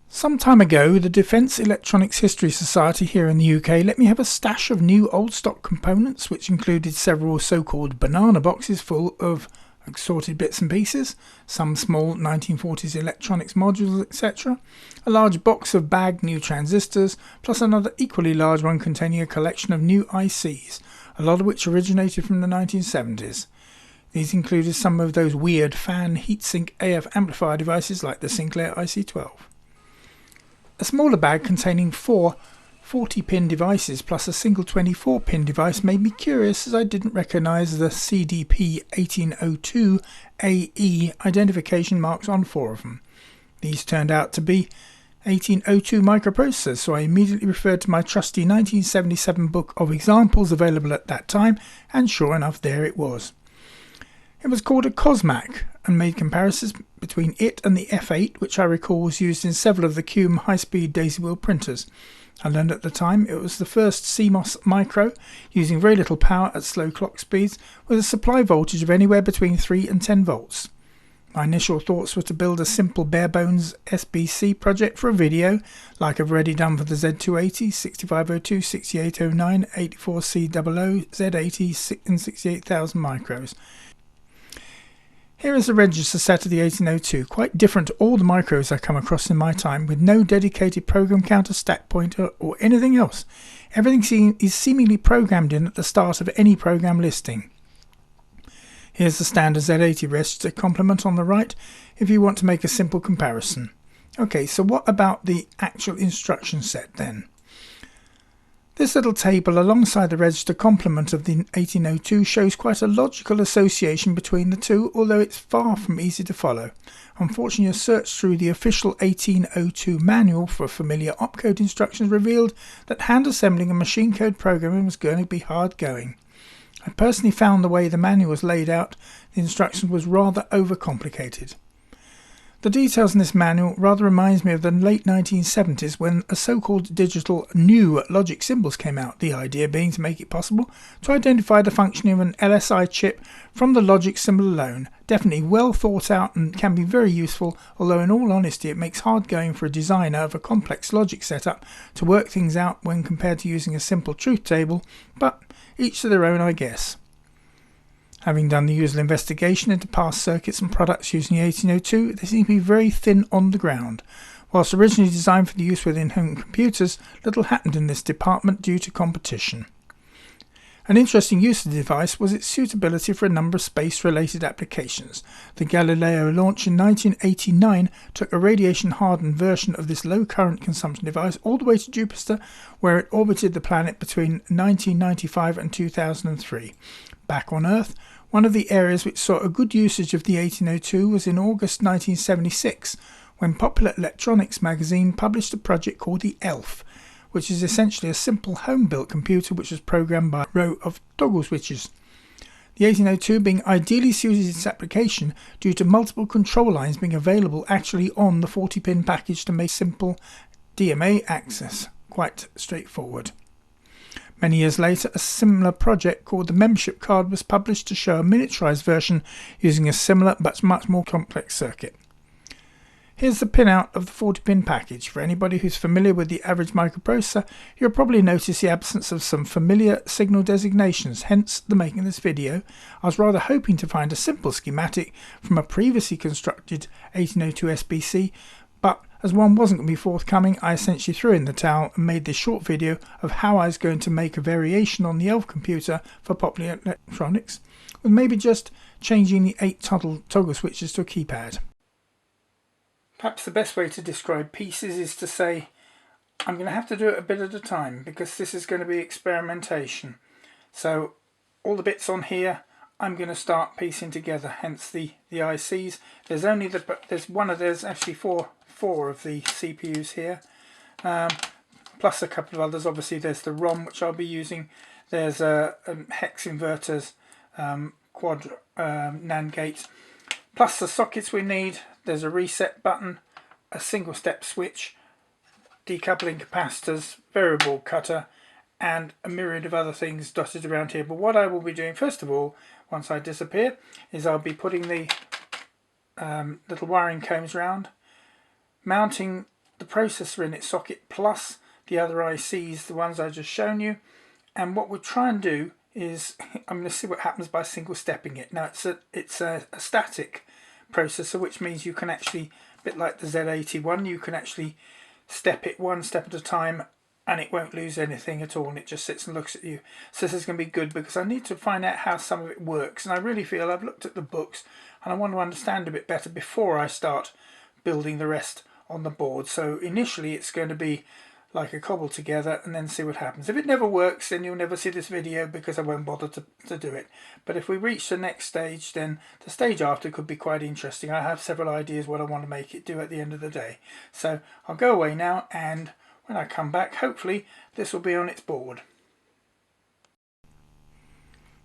Some time ago, the Defence Electronics History Society here in the UK let me have a stash of new old stock components, which included several so-called banana boxes full of assorted bits and pieces, some small 1940s electronics modules, etc., a large box of bagged new transistors, plus another equally large one containing a collection of new ICs, a lot of which originated from the 1970s. These included some of those weird fan heatsink AF amplifier devices like the Sinclair IC12. A smaller bag containing four 40-pin devices plus a single 24-pin device made me curious, as I didn't recognise the CDP 1802 AE identification marks on four of them. These turned out to be 1802 microprocessors, so I immediately referred to my trusty 1977 book of examples available at that time, and sure enough, there it was. It was called a COSMAC, and made comparisons between it and the F8, which I recall was used in several of the CUME high-speed daisy wheel printers. I learned at the time it was the first CMOS Micro, using very little power at slow clock speeds, with a supply voltage of anywhere between 3 and 10 volts. My initial thoughts were to build a simple bare-bones SBC project for a video, like I've already done for the Z280, 6502, 6809, 84C00, Z80 and 68000 micros. Here is the register set of the 1802, quite different to all the micros I come across in my time, with no dedicated program counter, stack pointer or anything else. Everything is seemingly programmed in at the start of any program listing. Here's the standard Z80 register complement on the right if you want to make a simple comparison. Okay, so what about the actual instruction set then? This little table alongside the register complement of the 1802 shows quite a logical association between the two, although it's far from easy to follow. Unfortunately, a search through the official 1802 manual for familiar opcode instructions revealed that hand assembling and machine code programming was going to be hard going. I personally found the way the manual was laid out, the instruction was rather overcomplicated. The details in this manual rather reminds me of the late 1970s when a so-called digital new logic symbols came out, the idea being to make it possible to identify the functioning of an LSI chip from the logic symbol alone. Definitely well thought out and can be very useful, although in all honesty it makes hard going for a designer of a complex logic setup to work things out when compared to using a simple truth table, but each to their own, I guess. Having done the usual investigation into past circuits and products using the 1802, they seem to be very thin on the ground. Whilst originally designed for the use within home computers, little happened in this department due to competition. An interesting use of the device was its suitability for a number of space-related applications. The Galileo launch in 1989 took a radiation-hardened version of this low-current consumption device all the way to Jupiter, where it orbited the planet between 1995 and 2003. Back on Earth, one of the areas which saw a good usage of the 1802 was in August 1976, when Popular Electronics magazine published a project called the ELF, which is essentially a simple home-built computer which was programmed by a row of toggle switches. The 1802 being ideally suited to its application due to multiple control lines being available actually on the 40-pin package to make simple DMA access. Quite straightforward. Many years later, a similar project called the Membership Card was published to show a miniaturized version using a similar but much more complex circuit. Here's the pinout of the 40-pin package. For anybody who's familiar with the average microprocessor, you'll probably notice the absence of some familiar signal designations, hence the making of this video. I was rather hoping to find a simple schematic from a previously constructed 1802 SBC, but as one wasn't going to be forthcoming, I essentially threw in the towel and made this short video of how I was going to make a variation on the ELF computer for Popular Electronics, with maybe just changing the 8 toggle switches to a keypad. Perhaps the best way to describe pieces is to say I'm going to have to do it a bit at a time because this is going to be experimentation. So all the bits on here I'm going to start piecing together, hence the ICs. There's actually four of the CPUs here, plus a couple of others. Obviously there's the ROM which I'll be using. There's hex inverters, quad NAND gates, plus the sockets we need. There's a reset button, a single step switch, decoupling capacitors, variable cutter, and a myriad of other things dotted around here. But what I will be doing first of all, once I disappear, is I'll be putting the little wiring combs around, mounting the processor in its socket plus the other ICs, the ones I just shown you. And what we'll try and do is, I'm going to see what happens by single stepping it. Now it's a static processor, which means you can actually, a bit like the Z81, you can actually step it one step at a time and it won't lose anything at all, and it just sits and looks at you. So this is going to be good because I need to find out how some of it works, and I really feel I've looked at the books and I want to understand a bit better before I start building the rest on the board. So initially it's going to be like a cobble together and then see what happens. If it never works, then you'll never see this video because I won't bother to do it. But if we reach the next stage, then the stage after could be quite interesting. I have several ideas what I want to make it do at the end of the day. So I'll go away now, and when I come back, hopefully this will be on its board.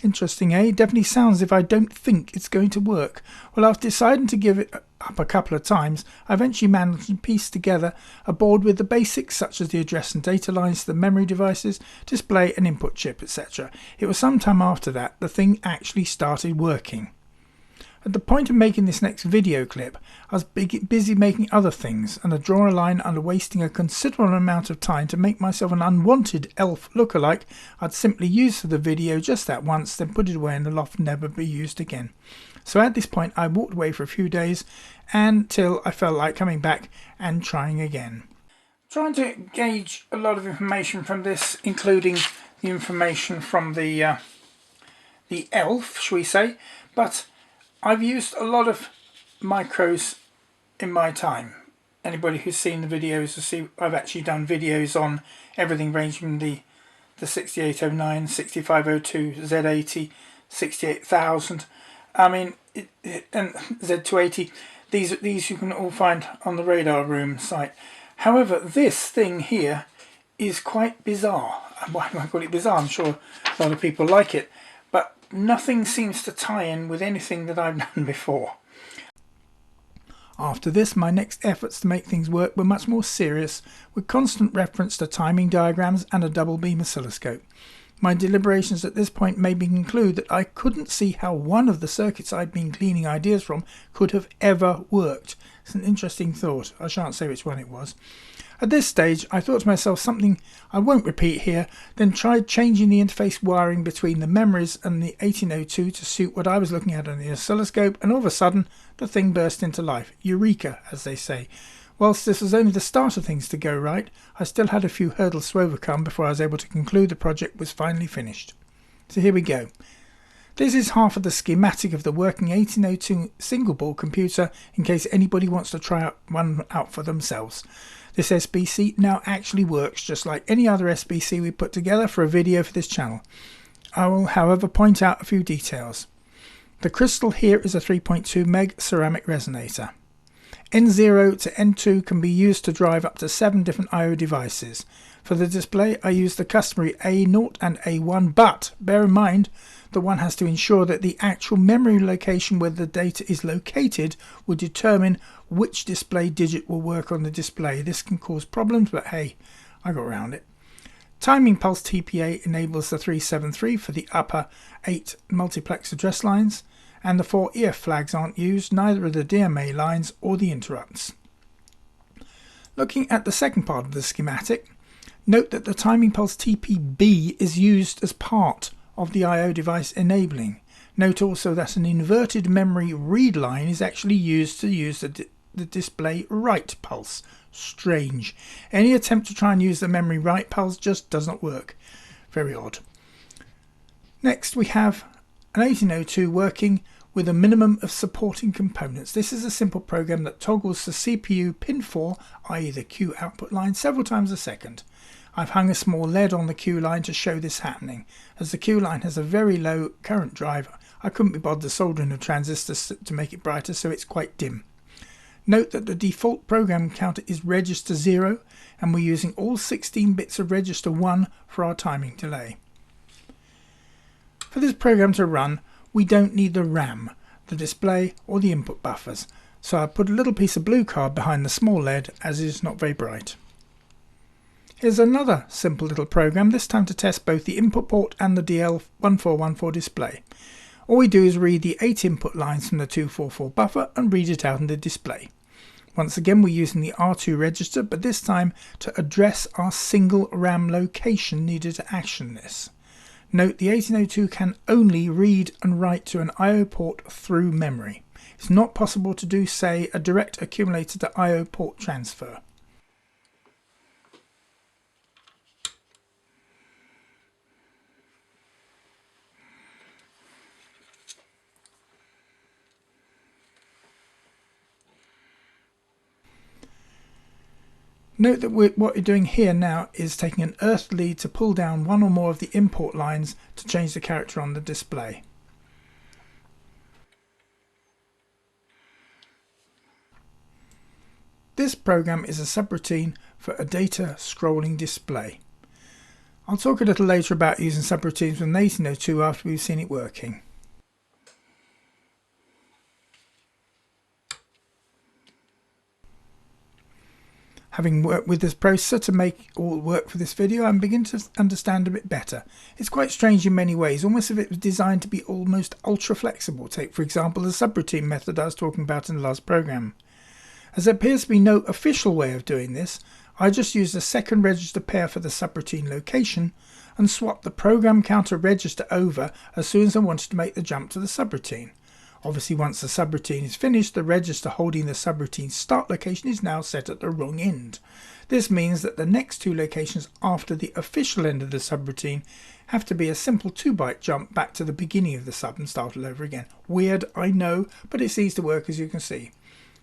Interesting, eh? It definitely sounds as if I don't think it's going to work. Well, after deciding to give it up a couple of times, I eventually managed to piece together a board with the basics such as the address and data lines, the memory devices, display and input chip, etc. It was some time after that the thing actually started working. At the point of making this next video clip, I was busy making other things, and I draw a line under wasting a considerable amount of time to make myself an unwanted elf lookalike I'd simply use for the video just that once, then put it away in the loft, never be used again. So at this point I walked away for a few days until I felt like coming back and trying again. Trying to gauge a lot of information from this, including the information from the elf, shall we say, but I've used a lot of micros in my time. Anybody who's seen the videos will see I've actually done videos on everything ranging from the 6809, 6502, Z80, 68000. I mean, and Z280. These you can all find on the Radar Room site. However, this thing here is quite bizarre. Why do I call it bizarre? I'm sure a lot of people like it, but nothing seems to tie in with anything that I've done before. After this, my next efforts to make things work were much more serious, with constant reference to timing diagrams and a double beam oscilloscope. My deliberations at this point made me conclude that I couldn't see how one of the circuits I'd been gleaning ideas from could have ever worked. It's an interesting thought. I shan't say which one it was. At this stage, I thought to myself something I won't repeat here, then tried changing the interface wiring between the memories and the 1802 to suit what I was looking at on the oscilloscope, and all of a sudden, the thing burst into life. Eureka, as they say. Whilst this was only the start of things to go right, I still had a few hurdles to overcome before I was able to conclude the project was finally finished. So here we go. This is half of the schematic of the working 1802 single board computer in case anybody wants to try one out for themselves. This SBC now actually works just like any other SBC we put together for a video for this channel. I will, however, point out a few details. The crystal here is a 3.2 meg ceramic resonator. N0 to N2 can be used to drive up to 7 different I/O devices. For the display I use the customary A0 and A1, but bear in mind that one has to ensure that the actual memory location where the data is located will determine which display digit will work on the display. This can cause problems, but hey, I got around it. Timing pulse TPA enables the 373 for the upper 8 multiplex address lines, and the 4 EF flags aren't used, neither are the DMA lines or the interrupts. Looking at the second part of the schematic, note that the timing pulse TPB is used as part of the I/O device enabling. Note also that an inverted memory read line is actually used to use the display write pulse. Strange. Any attempt to try and use the memory write pulse just does not work. Very odd. Next we have an 1802 working with a minimum of supporting components. This is a simple program that toggles the CPU pin 4, i.e. the Q output line, several times a second. I've hung a small LED on the Q line to show this happening. As the Q line has a very low current drive, I couldn't be bothered soldering a transistor to make it brighter, so it's quite dim. Note that the default program counter is register 0, and we're using all 16 bits of register 1 for our timing delay. For this program to run, we don't need the RAM, the display or the input buffers, so I put a little piece of blue card behind the small LED as it is not very bright. Here's another simple little program, this time to test both the input port and the DL1414 display. All we do is read the 8 input lines from the 244 buffer and read it out in the display. Once again we're using the R2 register, but this time to address our single RAM location needed to action this. Note the 1802 can only read and write to an I/O port through memory. It's not possible to do, say, a direct accumulator to I/O port transfer. Note that what we're doing here now is taking an earth lead to pull down one or more of the import lines to change the character on the display. This program is a subroutine for a data scrolling display. I'll talk a little later about using subroutines with an 1802 after we've seen it working. Having worked with this processor to make all work for this video, I'm beginning to understand a bit better. It's quite strange in many ways, almost as if it was designed to be almost ultra flexible. Take for example the subroutine method I was talking about in the last program. As there appears to be no official way of doing this, I just used a second register pair for the subroutine location and swapped the program counter register over as soon as I wanted to make the jump to the subroutine. Obviously once the subroutine is finished, the register holding the subroutine start location is now set at the wrong end. This means that the next two locations after the official end of the subroutine have to be a simple 2-byte jump back to the beginning of the sub and start all over again. Weird, I know, but it seems to work as you can see.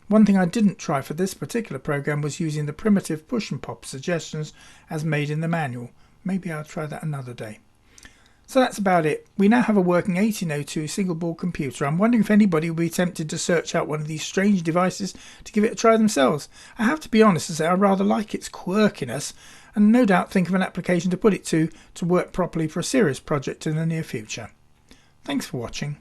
One thing I didn't try for this particular program was using the primitive push and pop suggestions as made in the manual. Maybe I'll try that another day. So that's about it. We now have a working 1802 single board computer. I'm wondering if anybody will be tempted to search out one of these strange devices to give it a try themselves. I have to be honest and say I rather like its quirkiness and no doubt think of an application to put it to work properly for a serious project in the near future. Thanks for watching.